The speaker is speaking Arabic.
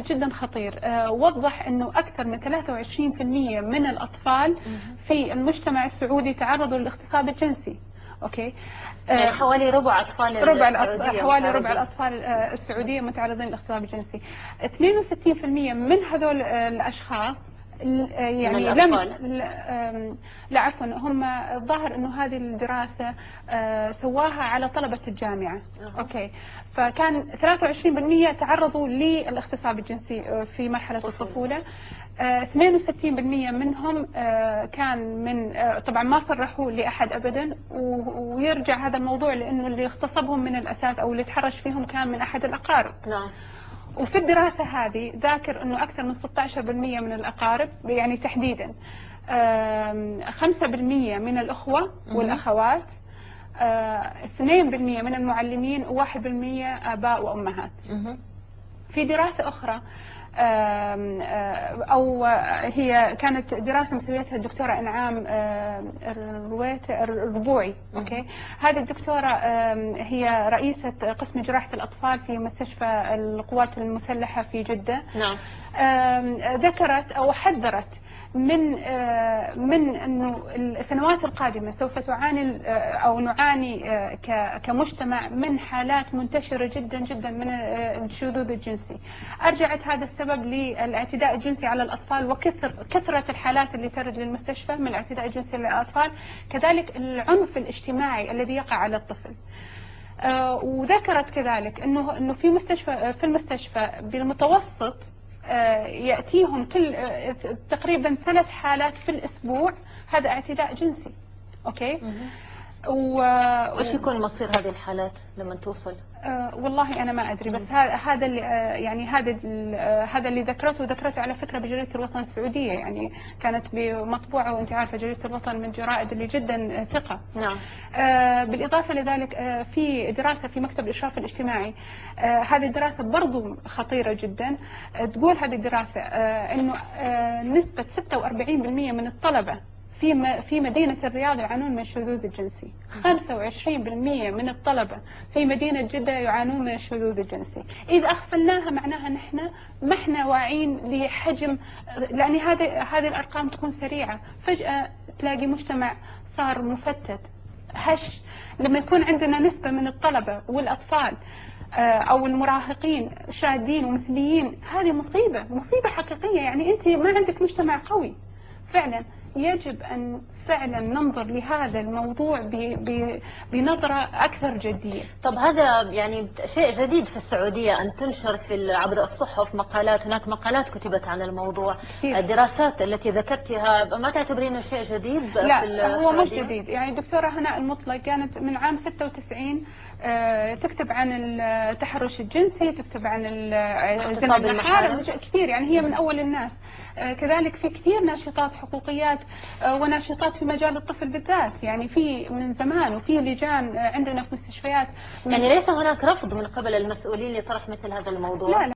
جدا خطير. وضح أنه أكثر من 23% من الأطفال في المجتمع السعودي تعرضوا للاغتصاب الجنسي. أوكي، يعني حوالي ربع أطفال السعودية، حوالي ربع الأطفال السعودية متعرضين للاغتصاب الجنسي. 62% من هذول الأشخاص يعني لا عفوا، هم الظاهر انه هذه الدراسه سواها على طلبه الجامعه. اوكي، فكان 23% تعرضوا للاغتصاب الجنسي في مرحله الطفوله. 62% منهم كان من طبعا ما صرحوا لاحد ابدا، ويرجع هذا الموضوع لانه اللي اغتصبهم من الاساس او اللي تحرش فيهم كان من احد الاقارب. نعم. وفي الدراسة هذه ذاكر أنه أكثر من 16% من الأقارب، يعني تحديدا 5% من الأخوة والأخوات، 2% من المعلمين، و1% آباء وأمهات. في دراسة أخرى أو هي كانت دراسة مسويتها الدكتورة إنعام الربوعي. أوكي، هذه الدكتورة هي رئيسة قسم جراحة الأطفال في مستشفى القوات المسلحة في جدة. نعم. ذكرت أو حذرت من أنه السنوات القادمة سوف تعاني أو نعاني كمجتمع من حالات منتشرة جدا جدا من الشذوذ الجنسي. أرجعت هذا السبب للاعتداء الجنسي على الأطفال وكثرة الحالات اللي ترد للمستشفى من الاعتداء الجنسي للأطفال، كذلك العنف الاجتماعي الذي يقع على الطفل. وذكرت كذلك أنه في المستشفى بالمتوسط يأتيهم تقريبا 3 حالات في الأسبوع، هذا اعتداء جنسي. أوكي، وش يكون مصير هذه الحالات لما توصل؟ والله أنا ما أدري، بس هذا اللي يعني هذا اللي ذكرته على فكرة بجريدة الوطن السعودية، يعني كانت بمطبوعة، وأنت عارفة جريدة الوطن من الجرائد اللي جدا ثقة. نعم. بالإضافة لذلك في دراسة في مكتب الإشراف الاجتماعي، هذه الدراسة برضو خطيرة جدا. تقول هذه الدراسة إنه نسبة 46% من الطلبة في مدينة الرياض يعانون من الشذوذ الجنسي. 25% من الطلبة في مدينة جدة يعانون من الشذوذ الجنسي. إذا أغفلناها معناها نحن ما احنا واعين لحجم، لأن هذه الأرقام تكون سريعة. فجأة تلاقي مجتمع صار مفتت هش. لما يكون عندنا نسبة من الطلبة والأطفال أو المراهقين شادين ومثليين، هذه مصيبة حقيقية. يعني أنت ما عندك مجتمع قوي فعلا. يجب أن فعلا ننظر لهذا الموضوع بنظرة أكثر جدية. طب هذا يعني شيء جديد في السعودية أن تنشر عبر الصحف مقالات، هناك مقالات كتبت عن الموضوع. الدراسات التي ذكرتها ما تعتبرينه شيء جديد؟ لا، في السعودية؟ هو مش جديد. يعني الدكتورة هناء المطلق كانت من عام 96 تكتب عن التحرش الجنسي، تكتب عن اغتصاب المحارم كثير، يعني هي من أول الناس. كذلك في كثير ناشطات حقوقيات وناشطات في مجال الطفل بالذات، يعني في من زمان، وفي لجان عندنا في مستشفيات. يعني ليس هناك رفض من قبل المسؤولين لطرح مثل هذا الموضوع؟ لا.